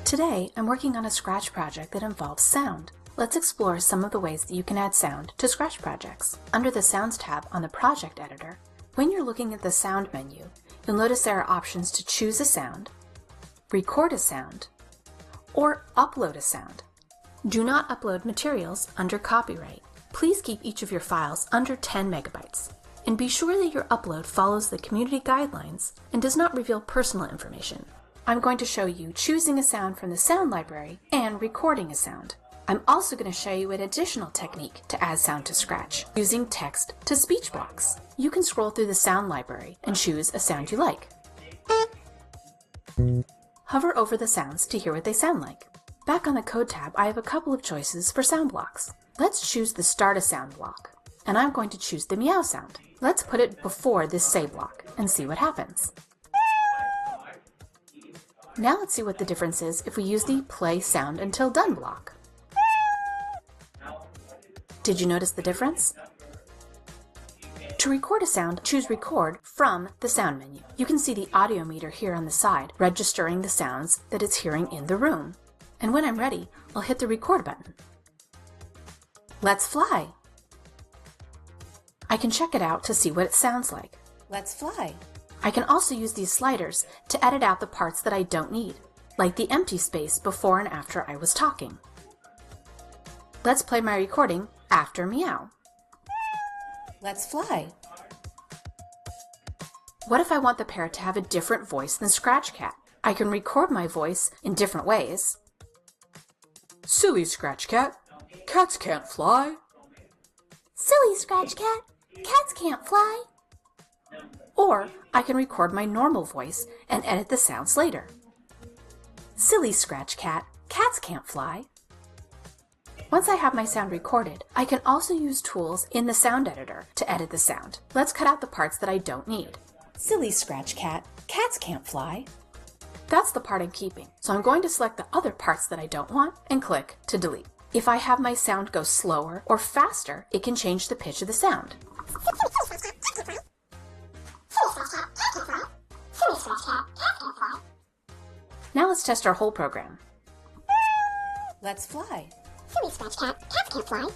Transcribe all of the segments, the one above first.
Today, I'm working on a Scratch project that involves sound. Let's explore some of the ways that you can add sound to Scratch projects. Under the Sounds tab on the Project Editor, when you're looking at the Sound menu, you'll notice there are options to choose a sound, record a sound, or upload a sound. Do not upload materials under copyright. Please keep each of your files under 10 megabytes. And be sure that your upload follows the community guidelines and does not reveal personal information. I'm going to show you choosing a sound from the sound library and recording a sound. I'm also going to show you an additional technique to add sound to Scratch, using text-to-speech blocks. You can scroll through the sound library and choose a sound you like. Hover over the sounds to hear what they sound like. Back on the Code tab, I have a couple of choices for sound blocks. Let's choose the Start a Sound block, and I'm going to choose the meow sound. Let's put it before this Say block and see what happens. Now let's see what the difference is if we use the Play Sound Until Done block. Did you notice the difference? To record a sound, choose Record from the Sound menu. You can see the audio meter here on the side, registering the sounds that it's hearing in the room. And when I'm ready, I'll hit the Record button. Let's fly! I can check it out to see what it sounds like. Let's fly! I can also use these sliders to edit out the parts that I don't need, like the empty space before and after I was talking. Let's play my recording after meow. Let's fly! What if I want the parrot to have a different voice than Scratch Cat? I can record my voice in different ways. Silly Scratch Cat, cats can't fly. Silly Scratch Cat, cats can't fly. Or I can record my normal voice and edit the sounds later. Silly Scratch Cat, cats can't fly. Once I have my sound recorded, I can also use tools in the sound editor to edit the sound. Let's cut out the parts that I don't need. Silly Scratch Cat, cats can't fly. That's the part I'm keeping, so I'm going to select the other parts that I don't want and click to delete. If I have my sound go slower or faster, it can change the pitch of the sound. Now let's test our whole program. Let's fly. Silly Scratch Cat, cats can't fly.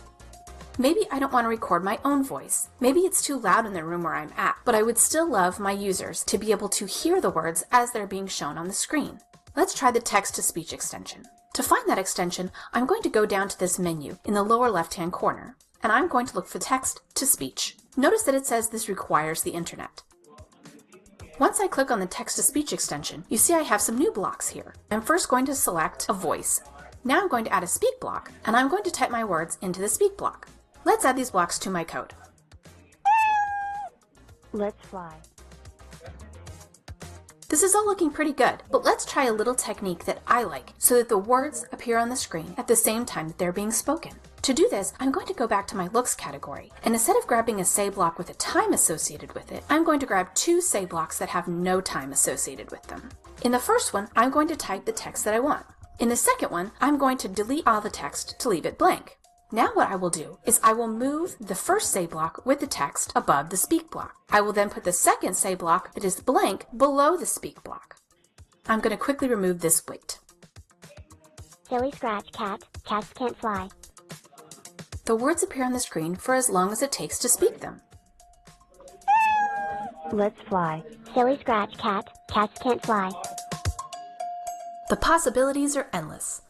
Maybe I don't want to record my own voice. Maybe it's too loud in the room where I'm at, but I would still love my users to be able to hear the words as they're being shown on the screen. Let's try the text-to-speech extension. To find that extension, I'm going to go down to this menu in the lower left-hand corner, and I'm going to look for text-to-speech. Notice that it says this requires the internet. Once I click on the text-to-speech extension, you see I have some new blocks here. I'm first going to select a voice. Now I'm going to add a speak block, and I'm going to type my words into the speak block. Let's add these blocks to my code. Let's fly. This is all looking pretty good, but let's try a little technique that I like so that the words appear on the screen at the same time that they're being spoken. To do this, I'm going to go back to my Looks category, and instead of grabbing a Say block with a time associated with it, I'm going to grab two Say blocks that have no time associated with them. In the first one, I'm going to type the text that I want. In the second one, I'm going to delete all the text to leave it blank. Now what I will do is I will move the first Say block with the text above the Speak block. I will then put the second Say block that is blank below the Speak block. I'm going to quickly remove this wait. Silly Scratch Cat, cats can't fly. The words appear on the screen for as long as it takes to speak them. Let's fly. Silly Scratch Cat, cats can't fly. The possibilities are endless.